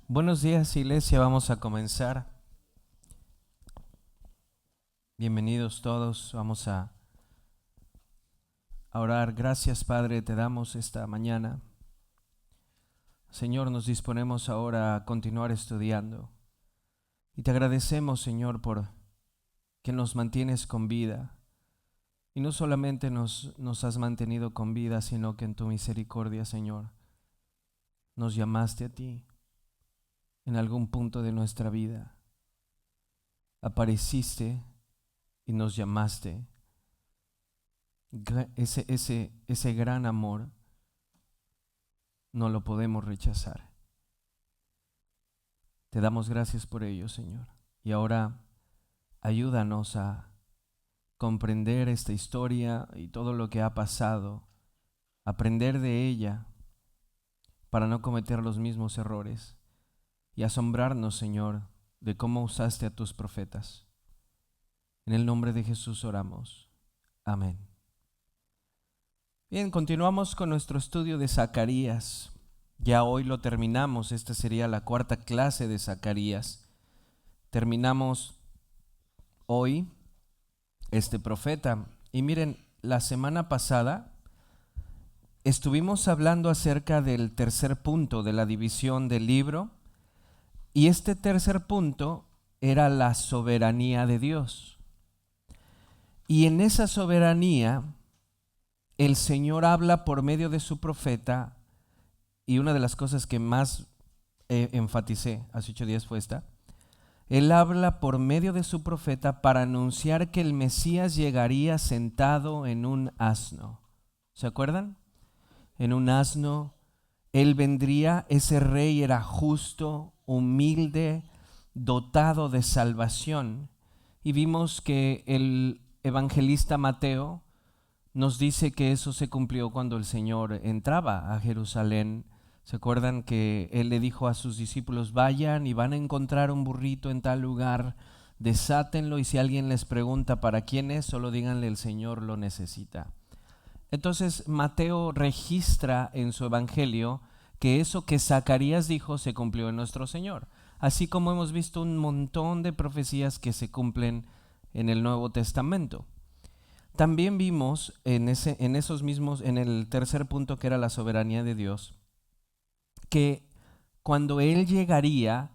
Buenos días, iglesia. Vamos a comenzar. Bienvenidos todos. Vamos a orar. Gracias, Padre, te damos esta mañana. Señor, nos disponemos ahora a continuar estudiando. Y te agradecemos, Señor, por que nos mantienes con vida. Y no solamente nos has mantenido con vida, sino que en tu misericordia, Señor, nos llamaste a ti en algún punto de nuestra vida. Apareciste y nos llamaste. Ese gran amor no lo podemos rechazar. Te damos gracias por ello, Señor. Y ahora ayúdanos a comprender esta historia y todo lo que ha pasado, aprender de ella para no cometer los mismos errores y asombrarnos, Señor, de cómo usaste a tus profetas. En el nombre de Jesús oramos. Amén. Bien, continuamos con nuestro estudio de Zacarías. Ya hoy lo terminamos, esta sería la cuarta clase de Zacarías. Terminamos hoy este profeta. Y miren, la semana pasada estuvimos hablando acerca del tercer punto de la división del libro. Y este tercer punto era la soberanía de Dios. Y en esa soberanía el Señor habla por medio de su profeta, y una de las cosas que más enfaticé hace 8 días fue esta. Él habla por medio de su profeta para anunciar que el Mesías llegaría sentado en un asno. ¿Se acuerdan? En un asno. Él vendría, ese rey era justo, humilde, dotado de salvación. Y vimos que el evangelista Mateo nos dice que eso se cumplió cuando el Señor entraba a Jerusalén. ¿Se acuerdan que Él le dijo a sus discípulos: vayan y van a encontrar un burrito en tal lugar, desátenlo, y si alguien les pregunta para quién es, solo díganle: el Señor lo necesita? Entonces Mateo registra en su evangelio que eso que Zacarías dijo se cumplió en nuestro Señor, así como hemos visto un montón de profecías que se cumplen en el Nuevo Testamento. También vimos en el tercer punto, que era la soberanía de Dios, que cuando Él llegaría,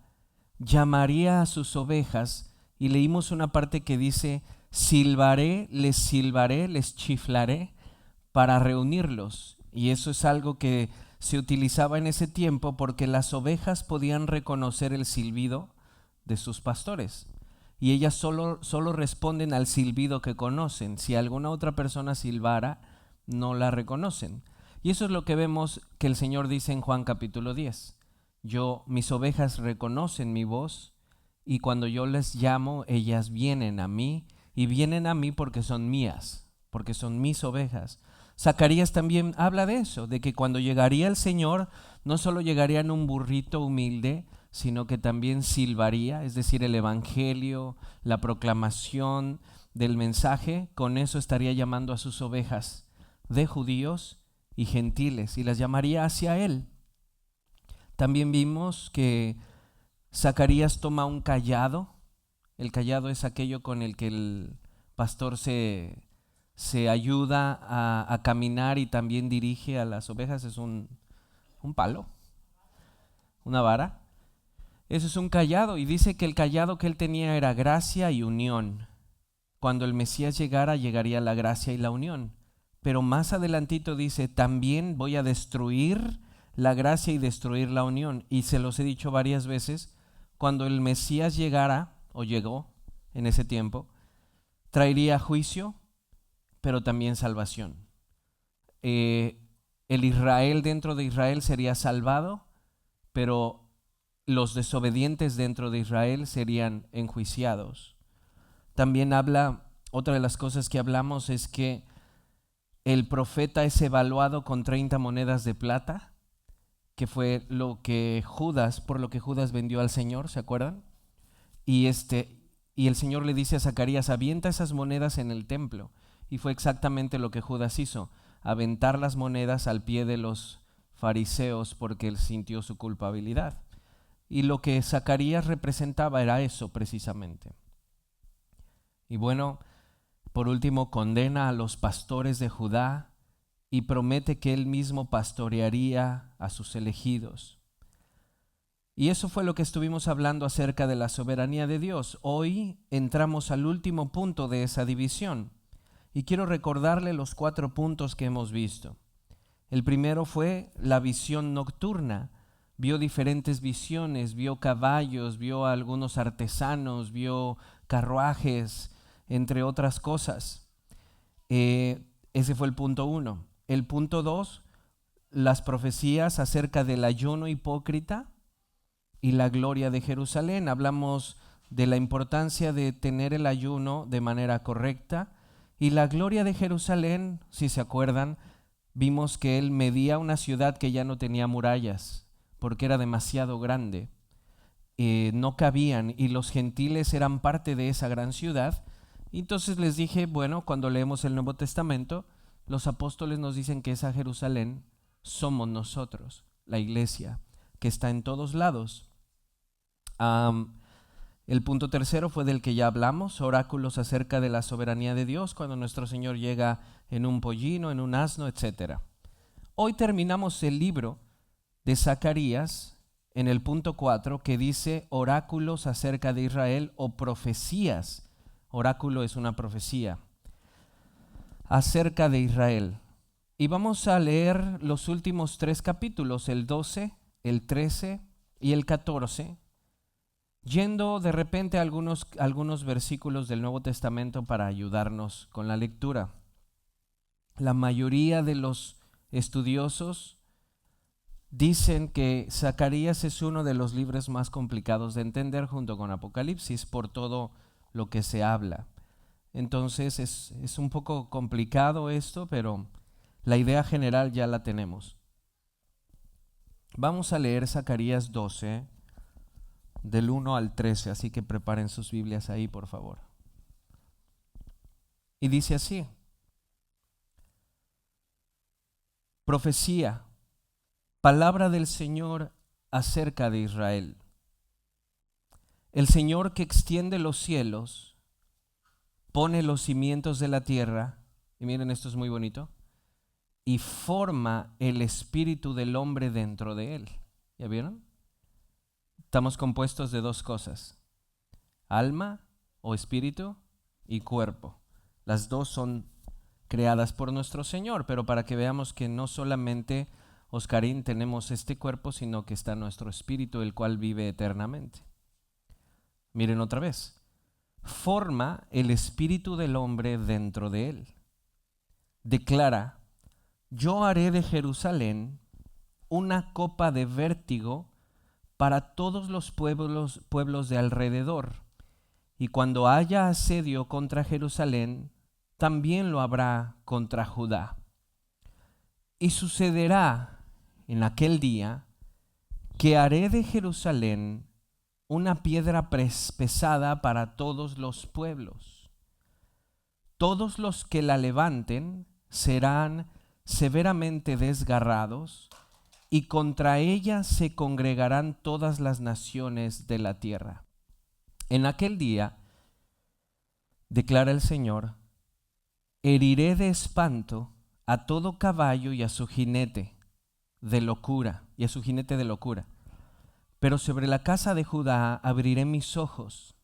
llamaría a sus ovejas, y leímos una parte que dice: silbaré, les chiflaré para reunirlos. Y eso es algo que se utilizaba en ese tiempo porque las ovejas podían reconocer el silbido de sus pastores. Y ellas solo responden al silbido que conocen. Si alguna otra persona silbara, no la reconocen. Y eso es lo que vemos que el Señor dice en Juan capítulo 10. Mis ovejas reconocen mi voz, y cuando yo les llamo, ellas vienen a mí, y vienen a mí porque son mías, porque son mis ovejas. Zacarías también habla de eso, de que cuando llegaría el Señor, no solo llegaría en un burrito humilde, sino que también silbaría, es decir, el evangelio, la proclamación del mensaje. Con eso estaría llamando a sus ovejas de judíos y gentiles, y las llamaría hacia Él. También vimos que Zacarías toma un cayado. El cayado es aquello con el que el pastor se ayuda a caminar y también dirige a las ovejas. Es un palo, una vara. Eso es un cayado, y dice que el cayado que él tenía era gracia y unión. Cuando el Mesías llegara, llegaría la gracia y la unión. Pero más adelantito dice: también voy a destruir la gracia y destruir la unión. Y se los he dicho varias veces, cuando el Mesías llegara, o llegó en ese tiempo, traería juicio, pero también salvación. El Israel dentro de Israel sería salvado, pero los desobedientes dentro de Israel serían enjuiciados. También otra de las cosas que hablamos es que el profeta es evaluado con 30 monedas de plata, que fue por lo que Judas vendió al Señor, ¿se acuerdan? Y el Señor le dice a Zacarías: avienta esas monedas en el templo. Y fue exactamente lo que Judas hizo, aventar las monedas al pie de los fariseos, porque él sintió su culpabilidad. Y lo que Zacarías representaba era eso precisamente. Y bueno, por último, condena a los pastores de Judá y promete que él mismo pastorearía a sus elegidos. Y eso fue lo que estuvimos hablando acerca de la soberanía de Dios. Hoy entramos al último punto de esa división y quiero recordarle los 4 puntos que hemos visto. El primero fue la visión nocturna. Vio diferentes visiones, vio caballos, vio a algunos artesanos, vio carruajes, entre otras cosas. Ese fue el punto 1. El punto 2, las profecías acerca del ayuno hipócrita y la gloria de Jerusalén. Hablamos de la importancia de tener el ayuno de manera correcta y la gloria de Jerusalén, si se acuerdan, vimos que él medía una ciudad que ya no tenía murallas porque era demasiado grande. No cabían y los gentiles eran parte de esa gran ciudad. Entonces les dije, bueno, cuando leemos el Nuevo Testamento, los apóstoles nos dicen que esa Jerusalén somos nosotros, la iglesia, que está en todos lados. El punto tercero fue del que ya hablamos, oráculos acerca de la soberanía de Dios, cuando nuestro Señor llega en un pollino, en un asno, etc. Hoy terminamos el libro de Zacarías en el punto 4, que dice oráculos acerca de Israel o profecías. Oráculo es una profecía acerca de Israel. Y vamos a leer los últimos 3 capítulos, el 12, el 13 y el 14, yendo de repente a algunos versículos del Nuevo Testamento para ayudarnos con la lectura. La mayoría de los estudiosos dicen que Zacarías es uno de los libros más complicados de entender junto con Apocalipsis por todo lo que se habla. Entonces es un poco complicado esto, pero la idea general ya la tenemos. Vamos a leer Zacarías 12, del 1 al 13, así que preparen sus Biblias ahí, por favor. Y dice así: profecía, palabra del Señor acerca de Israel. El Señor que extiende los cielos, pone los cimientos de la tierra, y miren, esto es muy bonito, y forma el espíritu del hombre dentro de él. ¿Ya vieron? Estamos compuestos de 2 cosas, alma o espíritu y cuerpo. Las 2 son creadas por nuestro Señor, pero para que veamos que no solamente Oscarín tenemos este cuerpo, sino que está nuestro espíritu, el cual vive eternamente. Miren otra vez. Forma el espíritu del hombre dentro de él. Declara: yo haré de Jerusalén una copa de vértigo para todos los pueblos de alrededor. Y cuando haya asedio contra Jerusalén, también lo habrá contra Judá. Y sucederá en aquel día que haré de Jerusalén una piedra pesada para todos los pueblos. Todos los que la levanten serán severamente desgarrados, y contra ella se congregarán todas las naciones de la tierra. En aquel día, declara el Señor, heriré de espanto a todo caballo y a su jinete de locura, Pero sobre la casa de Judá abriré mis ojos,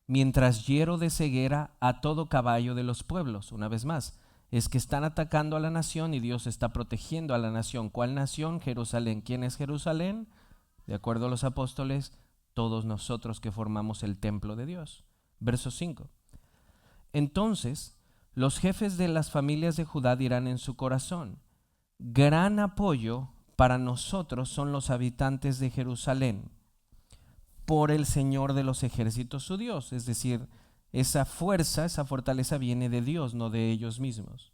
mientras hiero de ceguera a todo caballo de los pueblos. Una vez más, es que están atacando a la nación y Dios está protegiendo a la nación. ¿Cuál nación? Jerusalén. ¿Quién es Jerusalén? De acuerdo a los apóstoles, todos nosotros que formamos el templo de Dios. Verso 5. Entonces, los jefes de las familias de Judá dirán en su corazón: gran apoyo para nosotros son los habitantes de Jerusalén, por el Señor de los ejércitos su Dios. Es decir, esa fuerza, esa fortaleza viene de Dios, no de ellos mismos.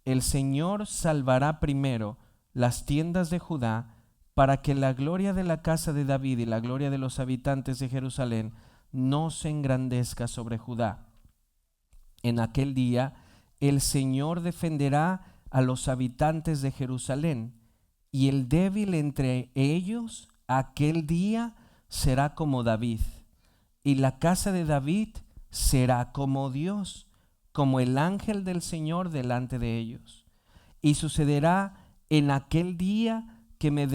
El Señor salvará primero las tiendas de Judá, para que la gloria de la casa de David y la gloria de los habitantes de Jerusalén no se engrandezca sobre Judá. En aquel día el Señor defenderá a los habitantes de Jerusalén, y el débil entre ellos aquel día será como David, y la casa de David será como Dios, como el ángel del Señor delante de ellos. Y sucederá en aquel día que me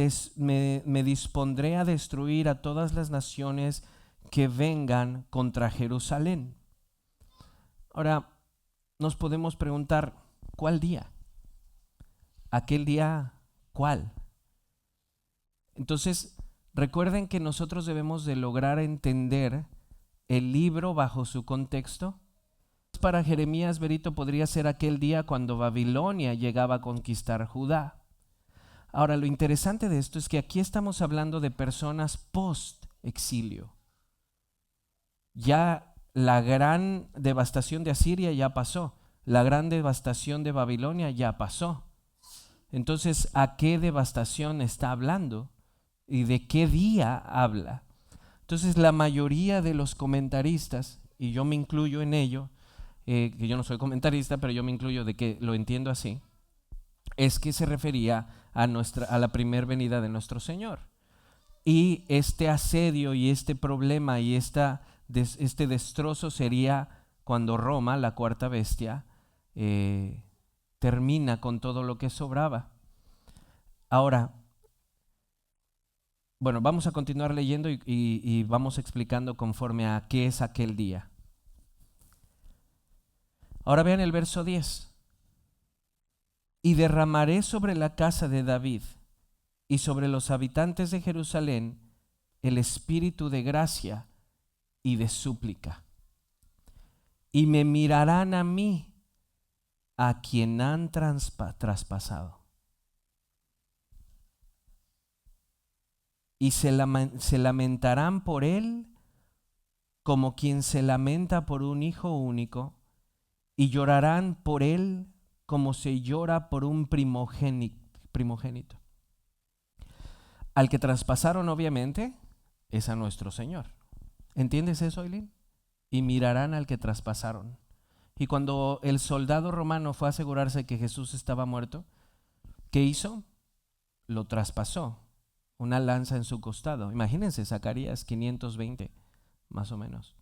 dispondré a destruir a todas las naciones que vengan contra Jerusalén. Ahora, nos podemos preguntar, ¿cuál día? ¿Aquel día cuál? Entonces, recuerden que nosotros debemos de lograr entender el libro bajo su contexto. Para Jeremías, Berito, podría ser aquel día cuando Babilonia llegaba a conquistar Judá. Ahora, lo interesante de esto es que aquí estamos hablando de personas post-exilio. Ya la gran devastación de Asiria ya pasó, la gran devastación de Babilonia ya pasó. Entonces, ¿a qué devastación está hablando? ¿Y de qué día habla? Entonces, la mayoría de los comentaristas, y yo me incluyo en ello, que yo no soy comentarista, pero yo me incluyo de que lo entiendo así, es que se refería a la primer venida de nuestro Señor. Y este asedio y este problema y este destrozo sería cuando Roma, la cuarta bestia, termina con todo lo que sobraba. Ahora, bueno, vamos a continuar leyendo y vamos explicando conforme a qué es aquel día. Ahora vean el verso 10. Y derramaré sobre la casa de David y sobre los habitantes de Jerusalén el espíritu de gracia y de súplica. Y me mirarán a mí, a quien han traspasado. Y se lamentarán por él como quien se lamenta por un hijo único, y llorarán por él como se llora por un primogénito. Al que traspasaron, obviamente, es a nuestro Señor. ¿Entiendes eso, Eileen? Y mirarán al que traspasaron. Y cuando el soldado romano fue a asegurarse que Jesús estaba muerto, ¿qué hizo? Lo traspasó, una lanza en su costado. Imagínense, Zacarías 520, más o menos.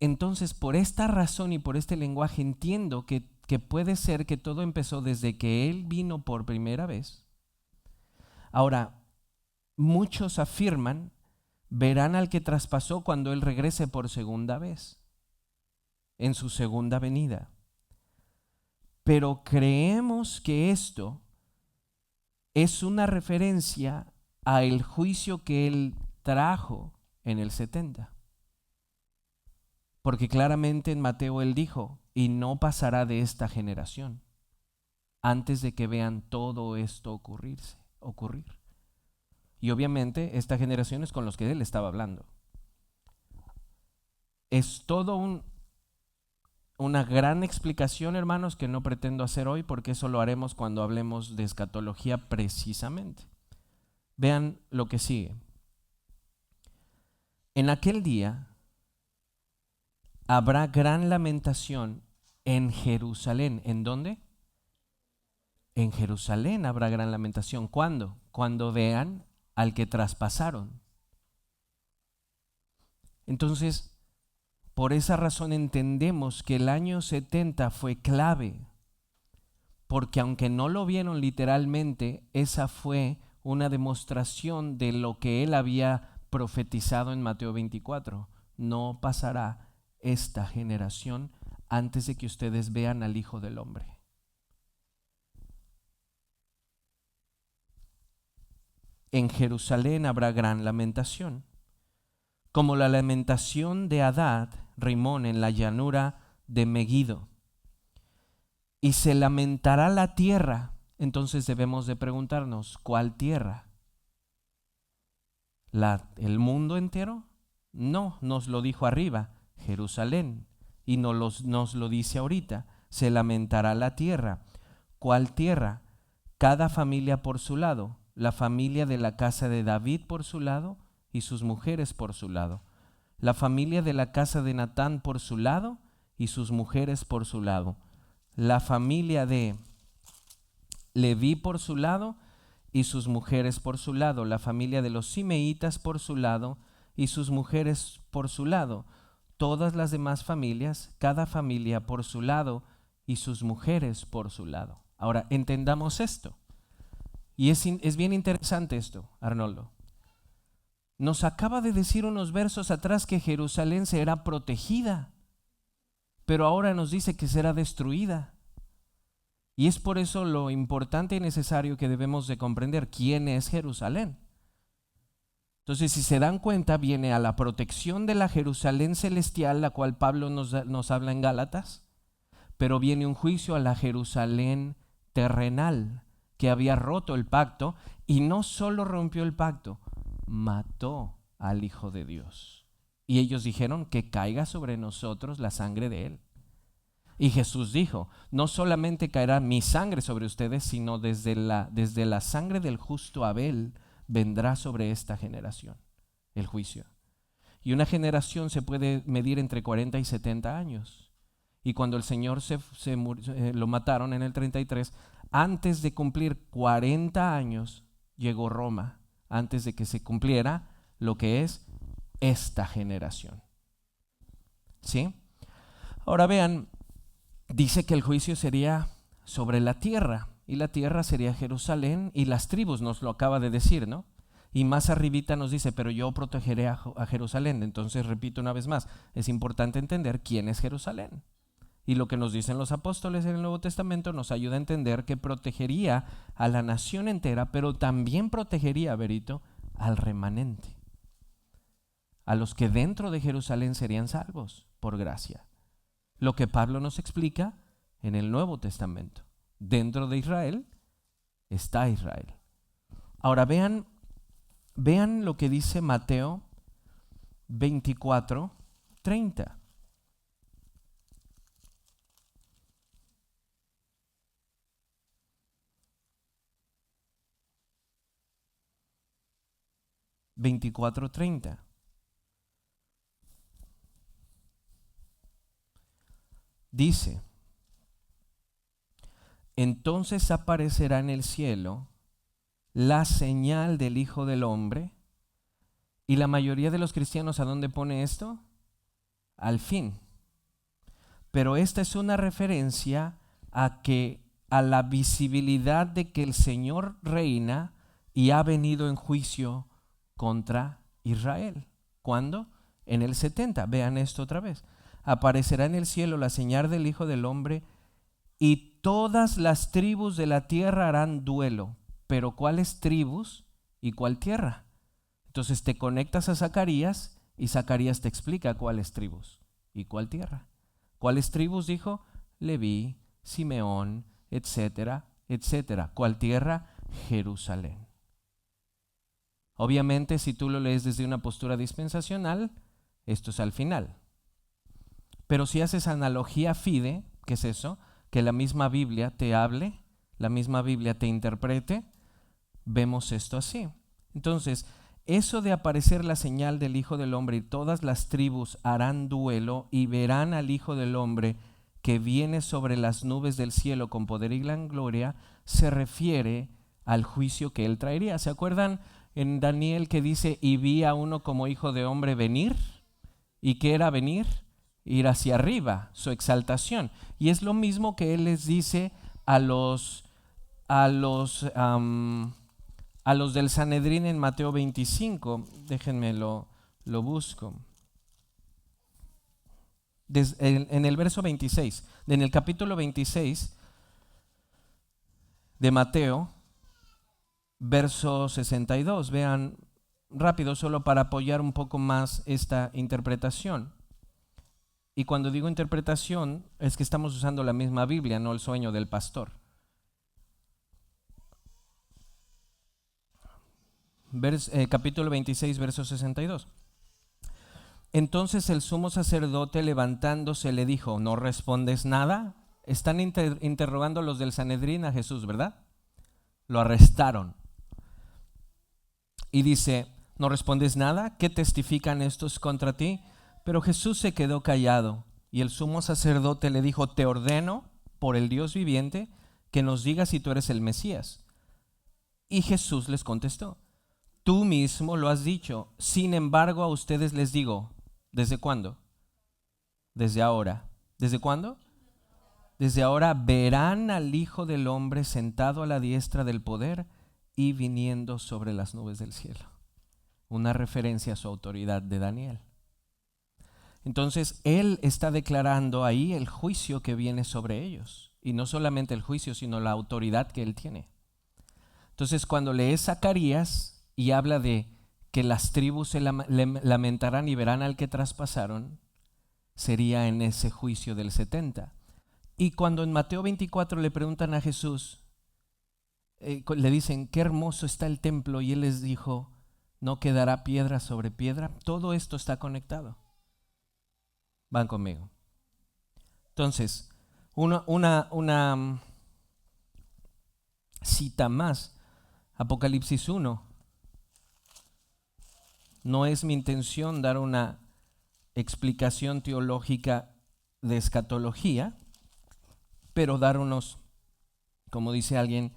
Entonces, por esta razón y por este lenguaje entiendo que puede ser que todo empezó desde que Él vino por primera vez. Ahora, muchos afirman, verán al que traspasó cuando Él regrese por segunda vez, en su segunda venida. Pero creemos que esto es una referencia al juicio que Él trajo en el 70. Porque claramente en Mateo Él dijo, y no pasará de esta generación, antes de que vean todo esto ocurrir. Y obviamente esta generación es con los que Él estaba hablando. Es todo una gran explicación, hermanos, que no pretendo hacer hoy, porque eso lo haremos cuando hablemos de escatología precisamente. Vean lo que sigue. En aquel día habrá gran lamentación en Jerusalén. ¿En dónde? En Jerusalén habrá gran lamentación. ¿Cuándo? Cuando vean al que traspasaron. Entonces, por esa razón entendemos que el año 70 fue clave, porque aunque no lo vieron literalmente, esa fue una demostración de lo que él había profetizado en Mateo 24. No pasará esta generación antes de que ustedes vean al Hijo del Hombre. En Jerusalén habrá gran lamentación, como la lamentación de Hadad, Rimón, en la llanura de Megiddo. Y se lamentará la tierra. Entonces debemos de preguntarnos, ¿cuál tierra? ¿El mundo entero? No, nos lo dijo arriba, Jerusalén. Y nos lo dice ahorita, se lamentará la tierra. ¿Cuál tierra? Cada familia por su lado. La familia de la casa de David por su lado y sus mujeres por su lado. La familia de la casa de Natán por su lado y sus mujeres por su lado. La familia de Leví por su lado y sus mujeres por su lado, la familia de los Simeitas por su lado y sus mujeres por su lado, todas las demás familias, cada familia por su lado y sus mujeres por su lado. Ahora, entendamos esto. Y es bien interesante esto, Arnoldo. Nos acaba de decir unos versos atrás que Jerusalén será protegida, pero ahora nos dice que será destruida. Y es por eso lo importante y necesario que debemos de comprender quién es Jerusalén. Entonces, si se dan cuenta, viene a la protección de la Jerusalén celestial, la cual Pablo nos habla en Gálatas, pero viene un juicio a la Jerusalén terrenal, que había roto el pacto, y no solo rompió el pacto, mató al Hijo de Dios. Y ellos dijeron que caiga sobre nosotros la sangre de Él. Y Jesús dijo, no solamente caerá mi sangre sobre ustedes, sino desde la sangre del justo Abel vendrá sobre esta generación el juicio. Y una generación se puede medir entre 40 y 70 años. Y cuando el Señor lo mataron en el 33, antes de cumplir 40 años llegó Roma, antes de que se cumpliera lo que es esta generación. ¿Sí? Ahora vean, dice que el juicio sería sobre la tierra, y la tierra sería Jerusalén y las tribus, nos lo acaba de decir, ¿no? Y más arribita nos dice, pero yo protegeré a Jerusalén. Entonces, repito una vez más, es importante entender quién es Jerusalén. Y lo que nos dicen los apóstoles en el Nuevo Testamento nos ayuda a entender que protegería a la nación entera, pero también protegería, Berito, al remanente, a los que dentro de Jerusalén serían salvos por gracia. Lo que Pablo nos explica en el Nuevo Testamento. Dentro de Israel está Israel. Ahora vean lo que dice Mateo 24:30. Dice, entonces aparecerá en el cielo la señal del Hijo del Hombre. Y la mayoría de los cristianos, ¿a dónde pone esto? Al fin. Pero esta es una referencia a la visibilidad de que el Señor reina y ha venido en juicio contra Israel. ¿Cuándo? En el 70. Vean esto otra vez. Aparecerá en el cielo la señal del Hijo del Hombre y todas las tribus de la tierra harán duelo. Pero ¿cuáles tribus y cuál tierra? Entonces te conectas a Zacarías y Zacarías te explica cuáles tribus y cuál tierra. ¿Cuáles tribus dijo? Leví, Simeón, etcétera, etcétera. ¿Cuál tierra? Jerusalén. Obviamente, si tú lo lees desde una postura dispensacional, esto es al final. Pero si haces analogía fide, ¿qué es eso? Que la misma Biblia te hable, la misma Biblia te interprete, vemos esto así. Entonces, eso de aparecer la señal del Hijo del Hombre y todas las tribus harán duelo y verán al Hijo del Hombre que viene sobre las nubes del cielo con poder y gran gloria, se refiere al juicio que Él traería. ¿Se acuerdan en Daniel que dice, y vi a uno como hijo de hombre venir? ¿Y qué era venir? Ir hacia arriba, su exaltación. Y es lo mismo que Él les dice a los del Sanedrín en Mateo 25. Déjenme lo busco. En el verso 26, en el capítulo 26 de Mateo, verso 62. Vean rápido, solo para apoyar un poco más esta interpretación. Y cuando digo interpretación, es que estamos usando la misma Biblia, no el sueño del pastor. Capítulo 26, verso 62. Entonces el sumo sacerdote, levantándose, le dijo, ¿no respondes nada? Están interrogando los del Sanedrín a Jesús, ¿verdad? Lo arrestaron. Y dice, ¿no respondes nada? ¿Qué testifican estos contra ti? Pero Jesús se quedó callado. Y el sumo sacerdote le dijo, te ordeno, por el Dios viviente, que nos digas si tú eres el Mesías. Y Jesús les contestó: tú mismo lo has dicho. Sin embargo, a ustedes les digo. ¿Desde cuándo? Desde ahora. ¿Desde cuándo? Desde ahora verán al Hijo del Hombre sentado a la diestra del poder y viniendo sobre las nubes del cielo. Una referencia a su autoridad de Daniel. Entonces, él está declarando ahí el juicio que viene sobre ellos. Y no solamente el juicio, sino la autoridad que él tiene. Entonces, cuando lees Zacarías y habla de que las tribus se lamentarán y verán al que traspasaron, sería en ese juicio del 70. Y cuando en Mateo 24 le preguntan a Jesús, le dicen, qué hermoso está el templo, y él les dijo, no quedará piedra sobre piedra. Todo esto está conectado. Van conmigo. Entonces, una cita más. Apocalipsis 1. No es mi intención dar una explicación teológica de escatología, pero dar unos, como dice alguien,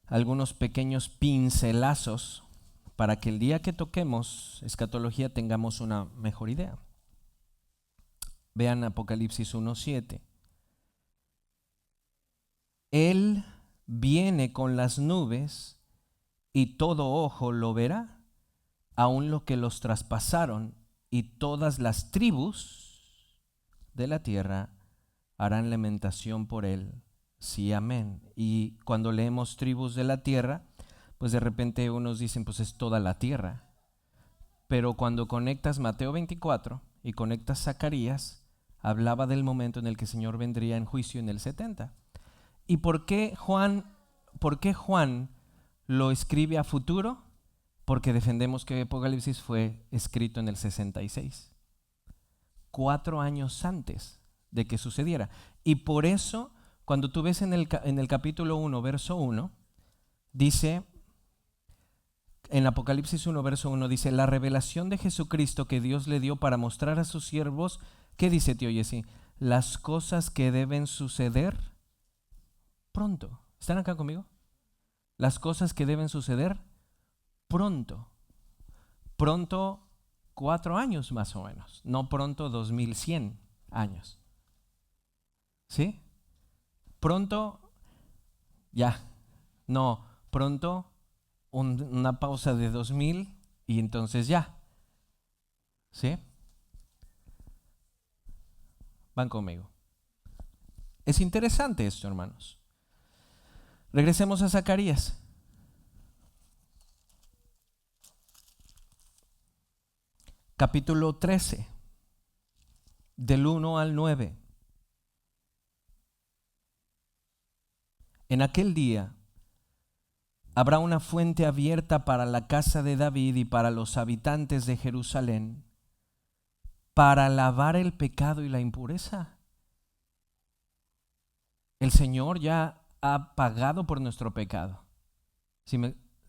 algunos pequeños pincelazos para que el día que toquemos escatología tengamos una mejor idea. Vean Apocalipsis 1:7. Él viene con las nubes y todo ojo lo verá, aun lo que los traspasaron, y todas las tribus de la tierra harán lamentación por él. Sí, amén. Y cuando leemos tribus de la tierra, pues de repente unos dicen, pues es toda la tierra. Pero cuando conectas Mateo 24 y conectas Zacarías, hablaba del momento en el que el Señor vendría en juicio en el 70. ¿Y por qué Juan lo escribe a futuro? Porque defendemos que Apocalipsis fue escrito en el 66, 4 años antes de que sucediera. Y por eso, cuando tú ves en el capítulo 1, verso 1, dice, en Apocalipsis 1, verso 1, dice, la revelación de Jesucristo que Dios le dio para mostrar a sus siervos, ¿qué dice, tío Jesse? Las cosas que deben suceder pronto. ¿Están acá conmigo? Las cosas que deben suceder pronto. Pronto 4 años más o menos, no pronto 2100 años. ¿Sí? Pronto, ya. No, pronto una pausa de 2000 y entonces ya. ¿Sí? Van conmigo. Es interesante esto, hermanos. Regresemos a Zacarías. Capítulo 13, del 1 al 9. En aquel día habrá una fuente abierta para la casa de David y para los habitantes de Jerusalén, para lavar el pecado y la impureza. El Señor ya ha pagado por nuestro pecado.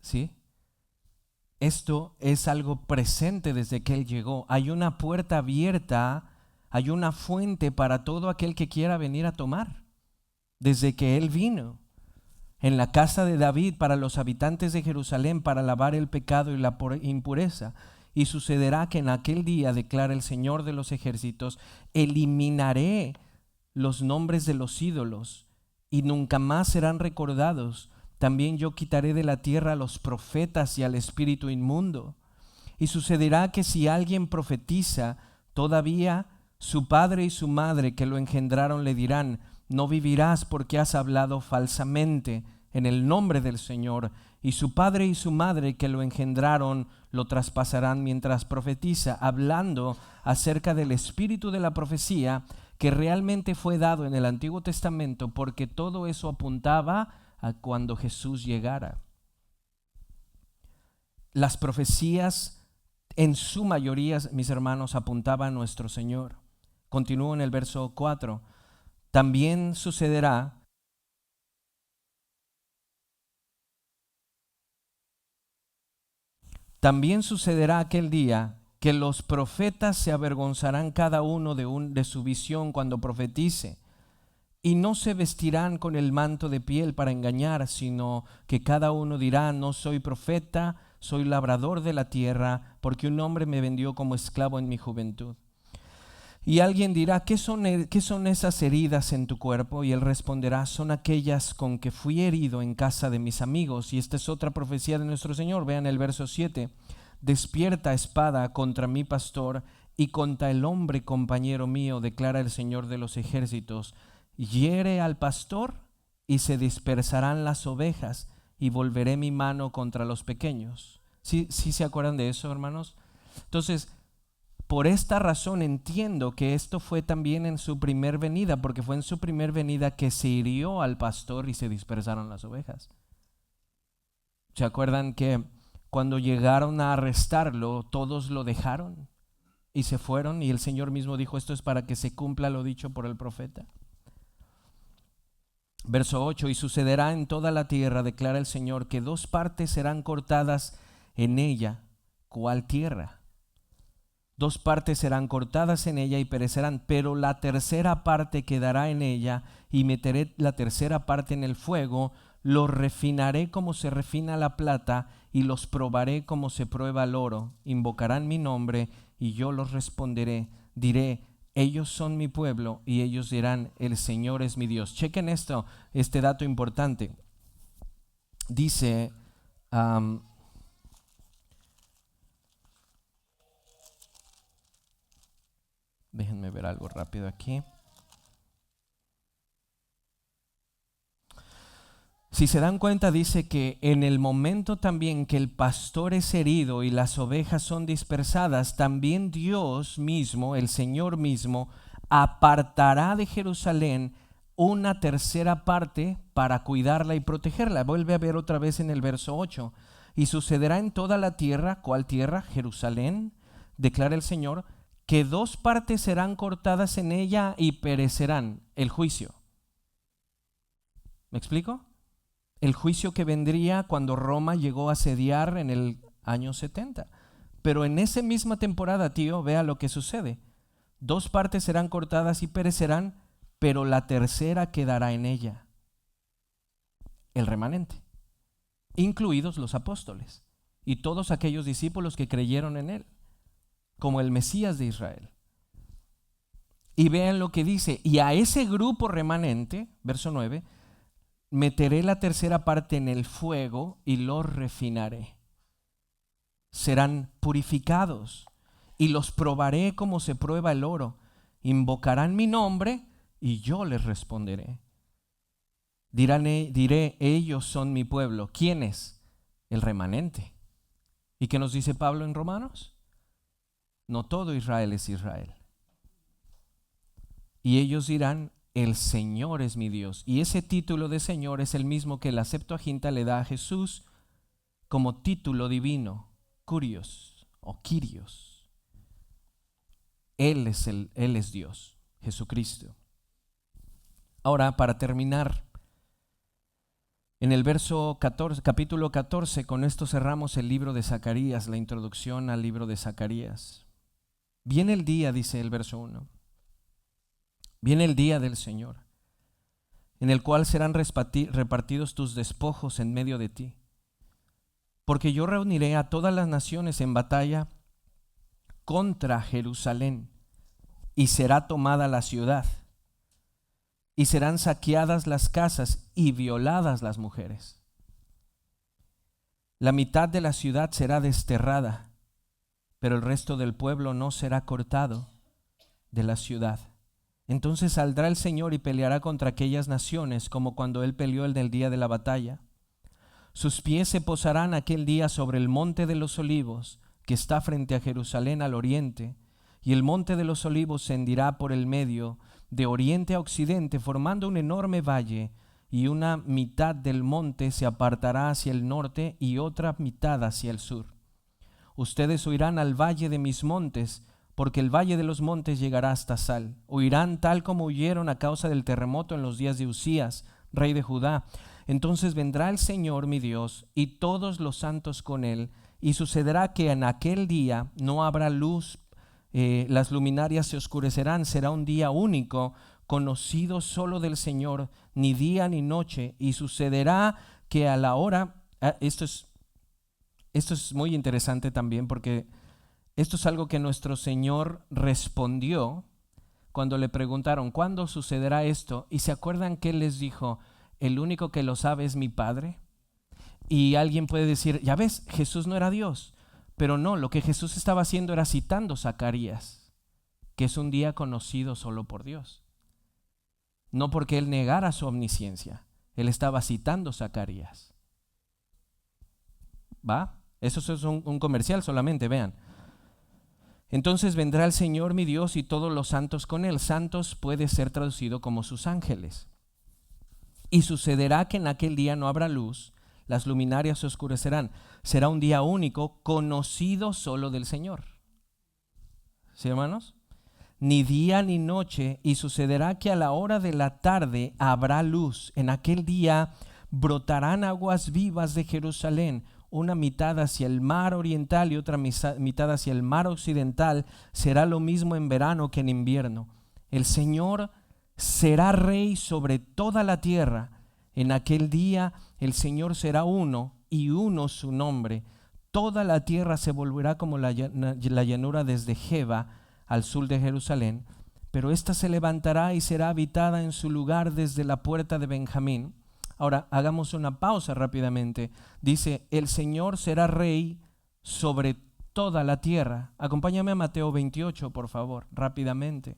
¿Sí? Esto es algo presente desde que Él llegó. Hay una puerta abierta, hay una fuente para todo aquel que quiera venir a tomar. Desde que Él vino, en la casa de David, para los habitantes de Jerusalén, para lavar el pecado y la impureza. Y sucederá que en aquel día, declara el Señor de los ejércitos, eliminaré los nombres de los ídolos y nunca más serán recordados. También yo quitaré de la tierra a los profetas y al espíritu inmundo. Y sucederá que si alguien profetiza, todavía su padre y su madre que lo engendraron le dirán, no vivirás porque has hablado falsamente en el nombre del Señor. Y su padre y su madre que lo engendraron lo traspasarán mientras profetiza, hablando acerca del espíritu de la profecía que realmente fue dado en el Antiguo Testamento, porque todo eso apuntaba a cuando Jesús llegara. Las profecías en su mayoría, mis hermanos, apuntaban a nuestro Señor. Continúo en el verso 4. También sucederá aquel día que los profetas se avergonzarán cada uno de su visión cuando profetice, Y no se vestirán con el manto de piel para engañar, sino que cada uno dirá: no soy profeta, soy labrador de la tierra, porque un hombre me vendió como esclavo en mi juventud. Y alguien dirá: qué son esas heridas en tu cuerpo? Y él responderá: son aquellas con que fui herido en casa de mis amigos. Y esta es otra profecía de nuestro Señor. Vean el verso 7. Despierta, espada, contra mi pastor y contra el hombre compañero mío, declara el Señor de los ejércitos. Hiere al pastor y se dispersarán las ovejas, y volveré mi mano contra los pequeños. ¿Sí se acuerdan de eso, hermanos? Entonces, por esta razón entiendo que esto fue también en su primer venida, porque fue en su primer venida que se hirió al pastor y se dispersaron las ovejas. ¿Se acuerdan que cuando llegaron a arrestarlo, todos lo dejaron y se fueron? Y el Señor mismo dijo: esto es para que se cumpla lo dicho por el profeta. Verso 8: y sucederá en toda la tierra, declara el Señor, que 2 partes serán cortadas en ella. ¿Cuál tierra? 2 partes serán cortadas en ella y perecerán, pero la tercera parte quedará en ella, y meteré la tercera parte en el fuego. Los refinaré como se refina la plata, y los probaré como se prueba el oro. Invocarán mi nombre y yo los responderé. Diré: ellos son mi pueblo, y ellos dirán: el Señor es mi Dios. Chequen este dato importante. Dice, déjenme ver algo rápido aquí. Si se dan cuenta, dice que en el momento también que el pastor es herido y las ovejas son dispersadas, también Dios mismo, el Señor mismo, apartará de Jerusalén una tercera parte para cuidarla y protegerla. Vuelve a ver otra vez en el verso 8. Y sucederá en toda la tierra. ¿Cuál tierra? Jerusalén, declara el Señor, que 2 partes serán cortadas en ella y perecerán. El juicio. ¿Me explico? El juicio que vendría cuando Roma llegó a asediar en el año 70. Pero en esa misma temporada, tío, vea lo que sucede. 2 partes serán cortadas y perecerán, pero la tercera quedará en ella. El remanente, incluidos los apóstoles y todos aquellos discípulos que creyeron en él, como el Mesías de Israel. Y vean lo que dice: y a ese grupo remanente, verso 9, meteré la tercera parte en el fuego y los refinaré. Serán purificados y los probaré como se prueba el oro. Invocarán mi nombre y yo les responderé. Diré: ellos son mi pueblo. ¿Quiénes? El remanente. ¿Y qué nos dice Pablo en Romanos? No todo Israel es Israel. Y ellos dirán: el Señor es mi Dios. Y ese título de Señor es el mismo que la Septuaginta le da a Jesús como título divino, Kurios o Kyrios. Él es Dios, Jesucristo. Ahora, para terminar, en el verso 14, capítulo 14, con esto cerramos el libro de Zacarías, la introducción al libro de Zacarías. Viene el día, dice el verso 1. Viene el día del Señor, en el cual serán repartidos tus despojos en medio de ti. Porque yo reuniré a todas las naciones en batalla contra Jerusalén, y será tomada la ciudad, y serán saqueadas las casas y violadas las mujeres. La mitad de la ciudad será desterrada, pero el resto del pueblo no será cortado de la ciudad. Entonces saldrá el Señor y peleará contra aquellas naciones, como cuando Él peleó en el día de la batalla. Sus pies se posarán aquel día sobre el monte de los olivos, que está frente a Jerusalén al oriente, y el monte de los olivos se hendirá por el medio, de oriente a occidente, formando un enorme valle, y una mitad del monte se apartará hacia el norte y otra mitad hacia el sur. Ustedes huirán al valle de mis montes, porque el valle de los montes llegará hasta Sal. Huirán tal como huyeron a causa del terremoto en los días de Usías, rey de Judá. Entonces vendrá el Señor mi Dios y todos los santos con él, y sucederá que en aquel día no habrá luz, las luminarias se oscurecerán, será un día único, conocido solo del Señor, ni día ni noche, y sucederá que a la hora, esto es muy interesante también, porque esto es algo que nuestro Señor respondió cuando le preguntaron, ¿cuándo sucederá esto? Y se acuerdan que Él les dijo, el único que lo sabe es mi Padre. Y alguien puede decir, ya ves, Jesús no era Dios. Pero no, lo que Jesús estaba haciendo era citando Zacarías, que es un día conocido solo por Dios. No porque Él negara su omnisciencia, Él estaba citando Zacarías. ¿Va? Eso es un comercial solamente, vean. Entonces vendrá el Señor mi Dios y todos los santos con Él. Santos puede ser traducido como sus ángeles. Y sucederá que en aquel día no habrá luz, las luminarias se oscurecerán. Será un día único, conocido solo del Señor. ¿Sí, hermanos? Ni día ni noche, y sucederá que a la hora de la tarde habrá luz. En aquel día brotarán aguas vivas de Jerusalén, una mitad hacia el mar oriental y otra mitad hacia el mar occidental. Será lo mismo en verano que en invierno. El Señor será rey sobre toda la tierra. En aquel día el Señor será uno y uno su nombre. Toda la tierra se volverá como la llanura desde Jeba al sur de Jerusalén, pero ésta se levantará y será habitada en su lugar desde la puerta de Benjamín. Ahora, hagamos una pausa rápidamente. Dice, el Señor será rey sobre toda la tierra. Acompáñame a Mateo 28, por favor, rápidamente.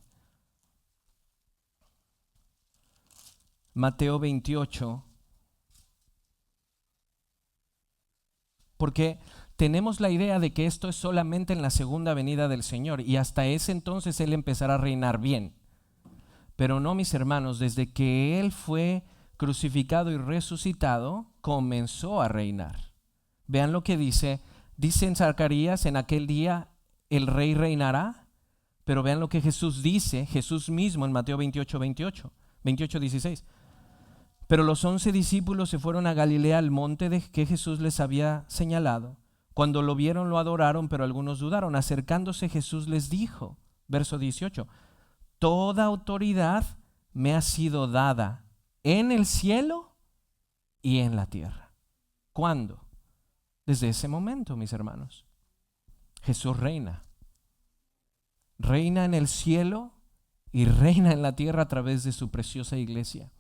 Mateo 28. Porque tenemos la idea de que esto es solamente en la segunda venida del Señor y hasta ese entonces Él empezará a reinar bien. Pero no, mis hermanos, desde que Él fue crucificado y resucitado, comenzó a reinar. Vean lo que dice en Zacarías, en aquel día el rey reinará, pero vean lo que Jesús dice, Jesús mismo en Mateo 28, 16. Pero los 11 discípulos se fueron a Galilea, al monte que Jesús les había señalado. Cuando lo vieron lo adoraron, pero algunos dudaron. Acercándose Jesús les dijo, verso 18, toda autoridad me ha sido dada en el cielo y en la tierra. ¿Cuándo? Desde ese momento, mis hermanos. Jesús reina. Reina en el cielo y reina en la tierra a través de su preciosa iglesia.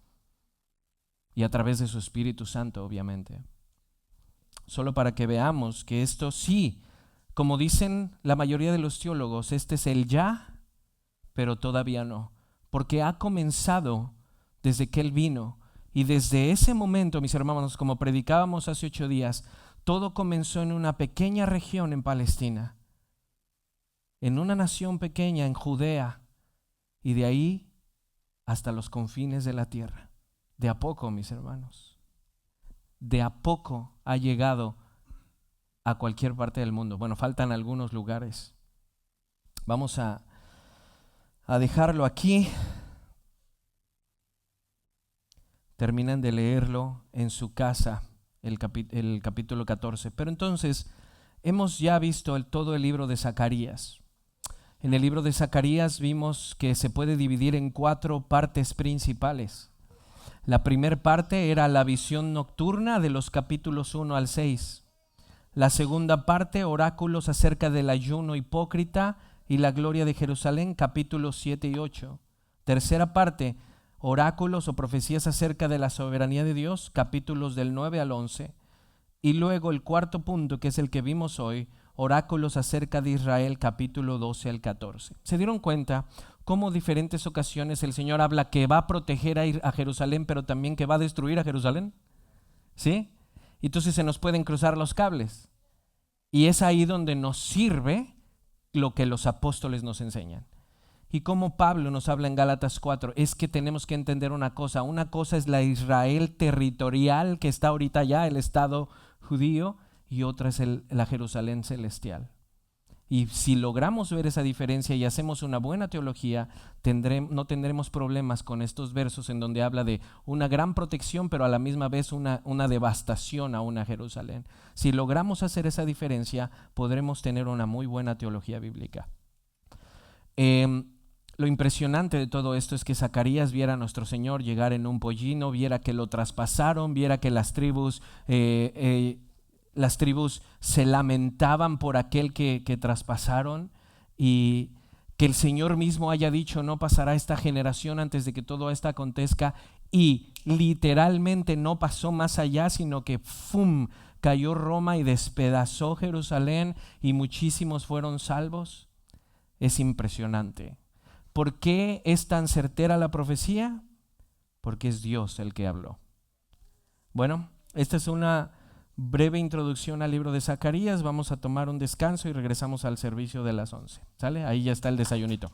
Y a través de su Espíritu Santo, obviamente. Solo para que veamos que esto sí, como dicen la mayoría de los teólogos, este es el ya, pero todavía no. Porque ha comenzado desde que Él vino. Y desde ese momento, mis hermanos, como predicábamos hace 8 días, todo comenzó en una pequeña región en Palestina. En una nación pequeña en Judea. Y de ahí hasta los confines de la tierra. De a poco, mis hermanos, de a poco ha llegado a cualquier parte del mundo. Bueno, faltan algunos lugares. Vamos a dejarlo aquí. Terminan de leerlo en su casa, el capítulo 14. Pero entonces, hemos ya visto todo el libro de Zacarías. En el libro de Zacarías vimos que se puede dividir en 4 partes principales. La primera parte era la visión nocturna de los capítulos 1 al 6. La segunda parte, oráculos acerca del ayuno hipócrita y la gloria de Jerusalén, capítulos 7 y 8. Tercera parte, oráculos o profecías acerca de la soberanía de Dios, capítulos del 9 al 11. Y luego el cuarto punto, que es el que vimos hoy, oráculos acerca de Israel, capítulo 12 al 14. ¿Se dieron cuenta cómo diferentes ocasiones el Señor habla que va a proteger a Jerusalén, pero también que va a destruir a Jerusalén? ¿Sí? Entonces se nos pueden cruzar los cables. Y es ahí donde nos sirve lo que los apóstoles nos enseñan. Y como Pablo nos habla en Gálatas 4, es que tenemos que entender una cosa. Una cosa es la Israel territorial que está ahorita ya, el Estado judío, y otra es la Jerusalén celestial. Y si logramos ver esa diferencia y hacemos una buena teología, no tendremos problemas con estos versos en donde habla de una gran protección, pero a la misma vez una devastación a una Jerusalén. Si logramos hacer esa diferencia, podremos tener una muy buena teología bíblica. Lo impresionante de todo esto es que Zacarías viera a nuestro Señor llegar en un pollino, viera que lo traspasaron, viera que las tribus se lamentaban por aquel que traspasaron, y que el Señor mismo haya dicho: no pasará esta generación antes de que todo esto acontezca, y literalmente no pasó más allá, sino que ¡fum!, cayó Roma y despedazó Jerusalén y muchísimos fueron salvos. Es impresionante. ¿Por qué es tan certera la profecía? Porque es Dios el que habló. Bueno, esta es una breve introducción al libro de Zacarías. Vamos a tomar un descanso y regresamos al servicio de las 11. ¿Sale? Ahí ya está el desayunito.